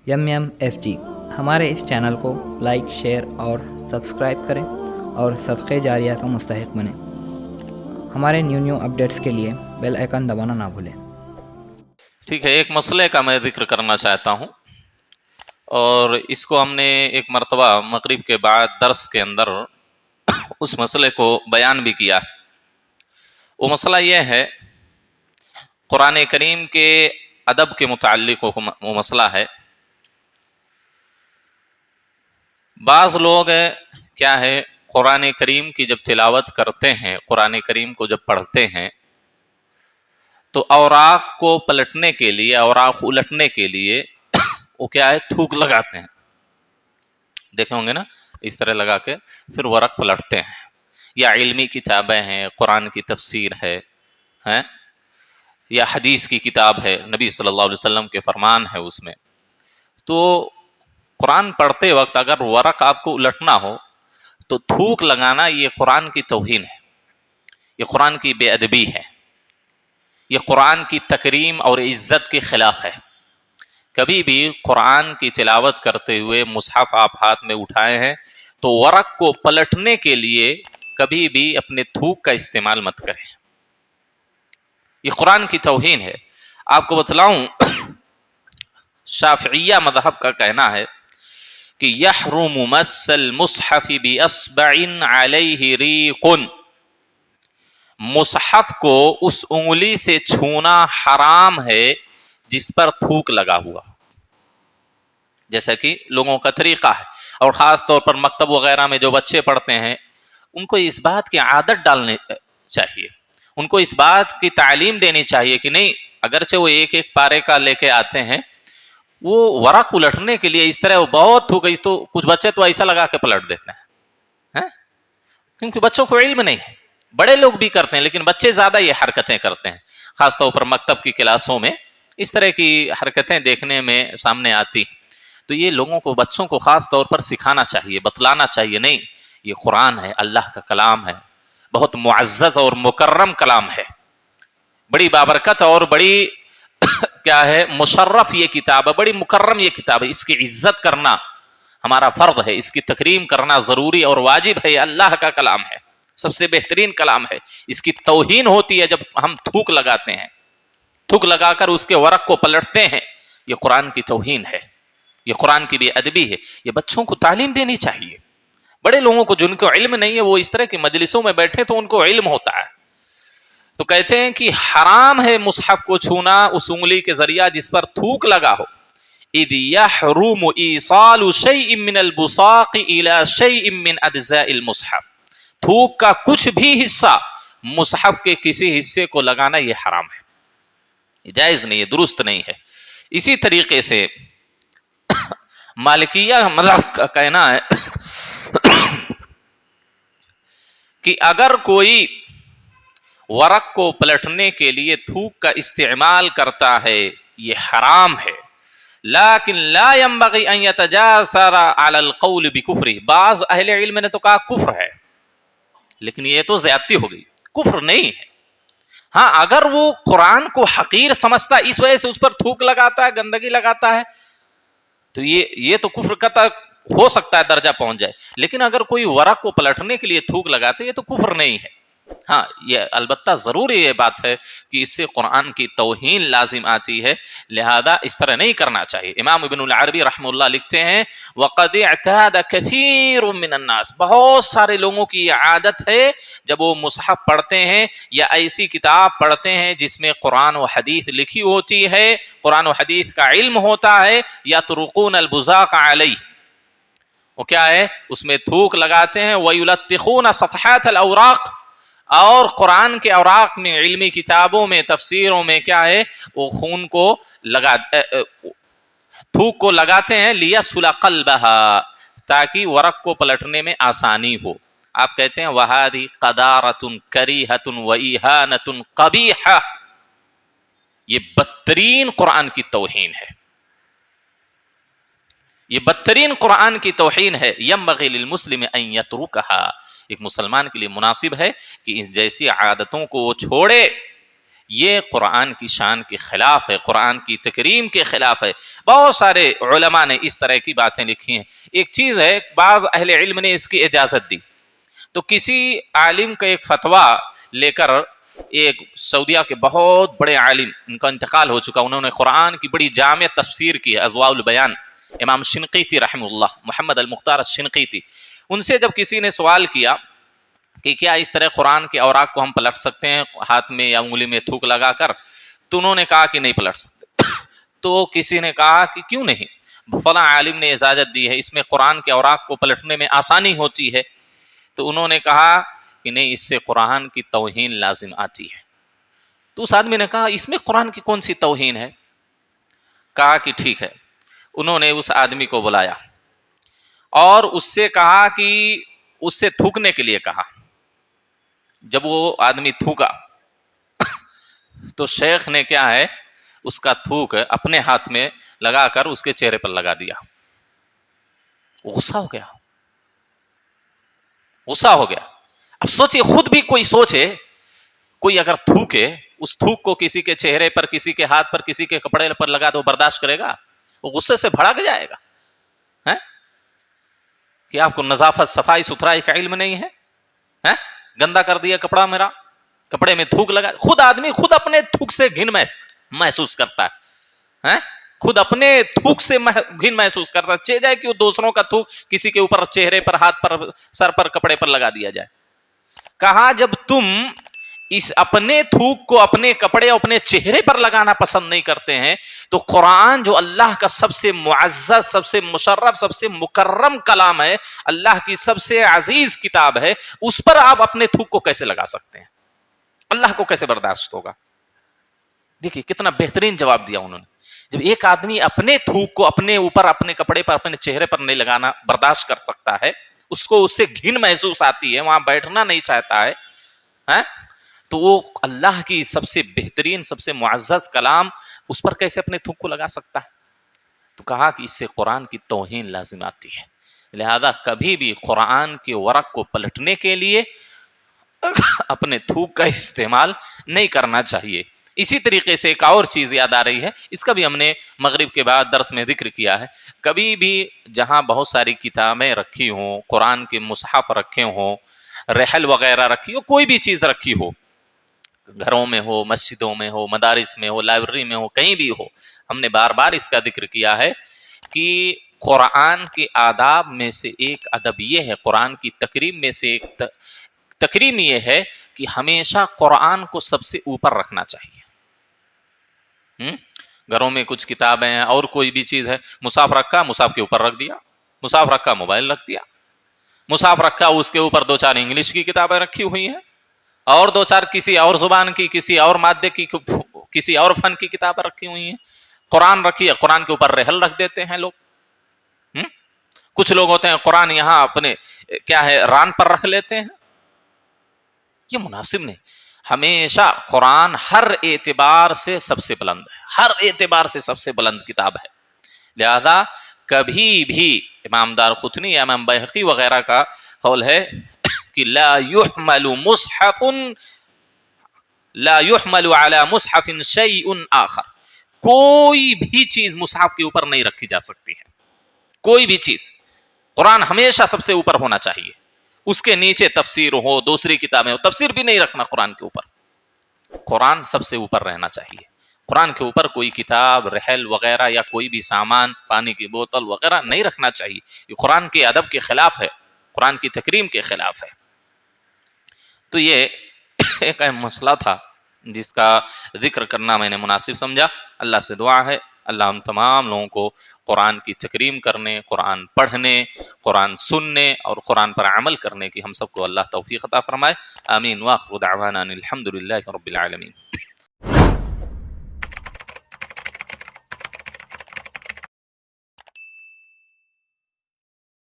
MMFG ہمارے اس channel کو like, share اور سبسکرائب کریں اور صدقے جاریہ کا مستحق بنیں۔ ہمارے نیو اپڈیٹس کے لیے بیل آئیکن دبانا نہ بھولیں۔ ٹھیک ہے، ایک مسئلے کا میں ذکر کرنا چاہتا ہوں، اور اس کو ہم نے ایک مرتبہ مغرب کے بعد درس کے اندر اس مسئلے کو بیان بھی کیا۔ وہ مسئلہ یہ ہے، قرآن کریم کے ادب کے متعلق وہ مسئلہ ہے۔ بعض لوگ کیا ہے، قرآن کریم کی جب تلاوت کرتے ہیں، قرآن کریم کو جب پڑھتے ہیں تو اوراق کو پلٹنے کے لیے، اوراق الٹنے کے لیے وہ کیا ہے، تھوک لگاتے ہیں۔ دیکھیں ہوں گے نا، اس طرح لگا کے پھر ورق پلٹتے ہیں۔ یا علمی کتابیں ہیں، قرآن کی تفسیر ہے، یا حدیث کی کتاب ہے، نبی صلی اللہ علیہ وسلم کے فرمان ہے اس میں، تو قرآن پڑھتے وقت اگر ورق آپ کو الٹنا ہو تو تھوک لگانا یہ قرآن کی توہین ہے، یہ قرآن کی بے ادبی ہے، یہ قرآن کی تکریم اور عزت کے خلاف ہے۔ کبھی بھی قرآن کی تلاوت کرتے ہوئے مصحف آپ ہاتھ میں اٹھائے ہیں تو ورق کو پلٹنے کے لیے کبھی بھی اپنے تھوک کا استعمال مت کریں، یہ قرآن کی توہین ہے۔ آپ کو بتلاؤں، شافعیہ مذہب کا کہنا ہے کہ یحرم مس المصحف باصبع علیہ ریق، مصحف کو اس انگلی سے چھونا حرام ہے جس پر تھوک لگا ہوا، جیسا کہ لوگوں کا طریقہ ہے، اور خاص طور پر مکتب وغیرہ میں جو بچے پڑھتے ہیں ان کو اس بات کی عادت ڈالنے چاہیے، ان کو اس بات کی تعلیم دینی چاہیے کہ نہیں، اگرچہ وہ ایک ایک پارے کا لے کے آتے ہیں، وہ ورق الٹنے کے لیے اس طرح وہ بہت تھوک، تو کچھ بچے تو ایسا لگا کے پلٹ دیتے ہیں، کیونکہ بچوں کو علم نہیں ہے۔ بڑے لوگ بھی کرتے ہیں لیکن بچے زیادہ یہ حرکتیں کرتے ہیں، خاص طور پر مکتب کی کلاسوں میں اس طرح کی حرکتیں دیکھنے میں سامنے آتی، تو یہ لوگوں کو، بچوں کو خاص طور پر سکھانا چاہیے، بتلانا چاہیے، نہیں، یہ قرآن ہے، اللہ کا کلام ہے، بہت معزز اور مکرم کلام ہے، بڑی بابرکت اور بڑی کیا ہے، مشرف یہ کتاب ہے، بڑی مکرم یہ کتاب ہے، اس کی عزت کرنا ہمارا فرض ہے، اس کی تکریم کرنا ضروری اور واجب ہے، یہ اللہ کا کلام ہے، سب سے بہترین کلام ہے۔ اس کی توہین ہوتی ہے جب ہم تھوک لگاتے ہیں، تھوک لگا کر اس کے ورق کو پلٹتے ہیں، یہ قرآن کی توہین ہے، یہ قرآن کی بے ادبی ہے۔ یہ بچوں کو تعلیم دینی چاہیے، بڑے لوگوں کو جن کو علم نہیں ہے وہ اس طرح کی مجلسوں میں بیٹھے تو ان کو علم ہوتا ہے، تو کہتے ہیں کہ حرام ہے مصحف کو چھونا اس انگلی کے ذریعہ جس پر تھوک لگا ہو۔ اذ یحرم ایصال شیء من البصاق الى شیء من اجزاء المصحف، تھوک کا کچھ بھی حصہ مصحف کے کسی حصے کو لگانا یہ حرام ہے، یہ جائز نہیں ہے، درست نہیں ہے۔ اسی طریقے سے مالکیہ مذہب کا کہنا ہے کہ اگر کوئی ورق کو پلٹنے کے لیے تھوک کا استعمال کرتا ہے یہ حرام ہے، لیکن لا ينبغي ان يتجاسر على القول بكفر، بعض اہل علم نے تو کہا کفر ہے، لیکن یہ تو زیادتی ہو گئی، کفر نہیں ہے۔ ہاں، اگر وہ قرآن کو حقیر سمجھتا ہے اس وجہ سے اس پر تھوک لگاتا ہے، گندگی لگاتا ہے، تو یہ تو کفر کا ہو سکتا ہے درجہ پہنچ جائے، لیکن اگر کوئی ورق کو پلٹنے کے لیے تھوک لگاتے یہ تو کفر نہیں ہے۔ ہاں، یہ البتہ ضروری یہ بات ہے کہ اس سے قرآن کی توہین لازم آتی ہے، لہذا اس طرح نہیں کرنا چاہیے۔ امام ابن العربی رحمہ اللہ لکھتے ہیں وَقَدْ اعْتَادَ كَثِيرٌ مِّنَ النَّاسِ، بہت سارے لوگوں کی یہ عادت ہے جب وہ مصحف پڑھتے ہیں یا ایسی کتاب پڑھتے ہیں جس میں قرآن و حدیث لکھی ہوتی ہے، قرآن و حدیث کا علم ہوتا ہے، يَطْرُقُونَ الْبُزَاقَ عَلَيْهِ، وہ کیا ہے، اس میں تھوک لگاتے ہیں، وَيُلَطِّخُونَ صَفْحَاتَ الْأَوْرَاقِ، اور قرآن کے اوراق میں، علمی کتابوں میں، تفسیروں میں کیا ہے، وہ خون کو تھوک کو لگاتے ہیں، لِيَسْهُلَ قَلْبَهَا، تاکہ ورق کو پلٹنے میں آسانی ہو۔ آپ کہتے ہیں وَهَذِهِ قَدَارَةٌ كَرِيهَةٌ وَإِهَانَةٌ قَبِيحَةٌ، یہ بدترین قرآن کی توہین ہے، یہ بدترین قرآن کی توہین ہے۔ يَنبَغِي لِلْمُسْلِمِ أَن يَتْرُكَهَا، ایک مسلمان کے لیے مناسب ہے کہ اس جیسی عادتوں کو وہ چھوڑے، یہ قرآن کی شان کے خلاف ہے، قرآن کی تکریم کے خلاف ہے۔ بہت سارے علماء نے اس طرح کی باتیں لکھی ہیں۔ ایک چیز ہے، بعض اہل علم نے اس کی اجازت دی، تو کسی عالم کا ایک فتویٰ لے کر ایک سعودیہ کے بہت بڑے عالم، ان کا انتقال ہو چکا، انہوں نے قرآن کی بڑی جامع تفسیر کی ہے، اضواء البیان، امام شنقیطی رحمہ اللہ، محمد المختار الشنقیطی۔ ان سے جب کسی نے سوال کیا کہ کیا اس طرح قرآن کے اوراق کو ہم پلٹ سکتے ہیں ہاتھ میں یا انگلی میں تھوک لگا کر، تو انہوں نے کہا کہ نہیں پلٹ سکتے۔ تو کسی نے کہا کہ کیوں نہیں، فلاں عالم نے اجازت دی ہے، اس میں قرآن کے اوراق کو پلٹنے میں آسانی ہوتی ہے۔ تو انہوں نے کہا کہ نہیں، اس سے قرآن کی توہین لازم آتی ہے۔ تو اس آدمی نے کہا اس میں قرآن کی کون سی توہین ہے؟ کہا کہ ٹھیک ہے۔ انہوں نے اس آدمی کو بلایا اور اس سے کہا کہ اس سے تھوکنے کے لیے کہا۔ جب وہ آدمی تھوکا تو شیخ نے کیا ہے، اس کا تھوک اپنے ہاتھ میں لگا کر اس کے چہرے پر لگا دیا۔ غصہ ہو گیا، غصہ ہو گیا۔ اب سوچئے، خود بھی کوئی سوچے، کوئی اگر تھوکے، اس تھوک کو کسی کے چہرے پر، کسی کے ہاتھ پر، کسی کے کپڑے پر لگا تو برداشت کرے گا؟ وہ غصے سے بھڑک جائے گا کہ آپ کو نظافت، صفائی ستھرائی کا علم نہیں ہے، گندا کر دیا کپڑا میرا، کپڑے میں تھوک لگا۔ خود آدمی خود اپنے تھوک سے گھن محسوس کرتا ہے، خود اپنے تھوک سے گھن محسوس کرتا ہے، چاہے جائے کہ وہ دوسروں کا تھوک کسی کے اوپر، چہرے پر، ہاتھ پر، سر پر، کپڑے پر لگا دیا جائے۔ کہا جب تم اس اپنے تھوک کو اپنے کپڑے، اپنے چہرے پر لگانا پسند نہیں کرتے ہیں، تو قرآن جو اللہ کا سب سے معزز، سب سے مشرف، سب سے مکرم کلام ہے، اللہ کی سب سے عزیز کتاب ہے، اس پر آپ اپنے تھوک کو کیسے لگا سکتے ہیں؟ اللہ کو کیسے برداشت ہوگا؟ دیکھیے کتنا بہترین جواب دیا انہوں نے۔ جب ایک آدمی اپنے تھوک کو اپنے اوپر، اپنے کپڑے پر، اپنے چہرے پر نہیں لگانا برداشت کر سکتا ہے، اس کو اس سے گھن محسوس آتی ہے، وہاں بیٹھنا نہیں چاہتا ہے، تو وہ اللہ کی سب سے بہترین، سب سے معزز کلام، اس پر کیسے اپنے تھوک کو لگا سکتا ہے؟ تو کہا کہ اس سے قرآن کی توہین لازم آتی ہے، لہذا کبھی بھی قرآن کے ورق کو پلٹنے کے لیے اپنے تھوک کا استعمال نہیں کرنا چاہیے۔ اسی طریقے سے ایک اور چیز یاد آ رہی ہے، اس کا بھی ہم نے مغرب کے بعد درس میں ذکر کیا ہے، کبھی بھی جہاں بہت ساری کتابیں رکھی ہوں، قرآن کے مصحف رکھے ہوں، رحل وغیرہ رکھی ہو، کوئی بھی چیز رکھی ہو، گھروں میں ہو، مسجدوں میں ہو، مدارس میں ہو، لائبریری میں ہو، کہیں بھی ہو، ہم نے بار بار اس کا ذکر کیا ہے کہ قرآن کے آداب میں سے ایک ادب یہ ہے، قرآن کی تکریم میں سے ایک تکریم یہ ہے کہ ہمیشہ قرآن کو سب سے اوپر رکھنا چاہیے۔ گھروں میں کچھ کتابیں ہیں اور کوئی بھی چیز ہے، مصحف رکھا، مصحف کے اوپر رکھ دیا، مصحف رکھا، موبائل رکھ دیا، مصحف رکھا، اس کے اوپر دو چار انگلش کی کتابیں رکھی ہوئی ہیں، اور دو چار کسی اور زبان کی، کسی اور مادے کی، کسی اور فن کی کتابیں رکھی ہوئی ہیں۔ قرآن رکھی ہے، قرآن کے اوپر رحل رکھ دیتے ہیں لوگ۔ کچھ لوگ ہوتے ہیں قرآن یہاں اپنے کیا ہے ران پر رکھ لیتے ہیں، یہ مناسب نہیں۔ ہمیشہ قرآن ہر اعتبار سے سب سے بلند ہے، ہر اعتبار سے سب سے بلند کتاب ہے، لہذا کبھی بھی امام دارقطنی یا امام بیہقی وغیرہ کا قول ہے کہ لا يحمل على مصحف شيء آخر، کوئی بھی چیز مصحف کے اوپر نہیں رکھی جا سکتی ہے، کوئی بھی چیز۔ قرآن ہمیشہ سب سے اوپر ہونا چاہیے، اس کے نیچے تفسیر ہو، دوسری کتابیں ہو، تفسیر بھی نہیں رکھنا قرآن کے اوپر، قرآن سب سے اوپر رہنا چاہیے۔ قرآن کے اوپر کوئی کتاب، رحل وغیرہ یا کوئی بھی سامان، پانی کی بوتل وغیرہ نہیں رکھنا چاہیے، یہ قرآن کے ادب کے خلاف ہے، قرآن کی تکریم کے خلاف ہے۔ تو یہ ایک اہم مسئلہ تھا جس کا ذکر کرنا میں نے مناسب سمجھا۔ اللہ سے دعا ہے اللہ ہم تمام لوگوں کو قرآن کی تکریم کرنے، قرآن پڑھنے، قرآن سننے اور قرآن پر عمل کرنے کی ہم سب کو اللہ توفیق عطا فرمائے۔ آمین۔ وآخر دعوانا الحمد للہ رب العالمین۔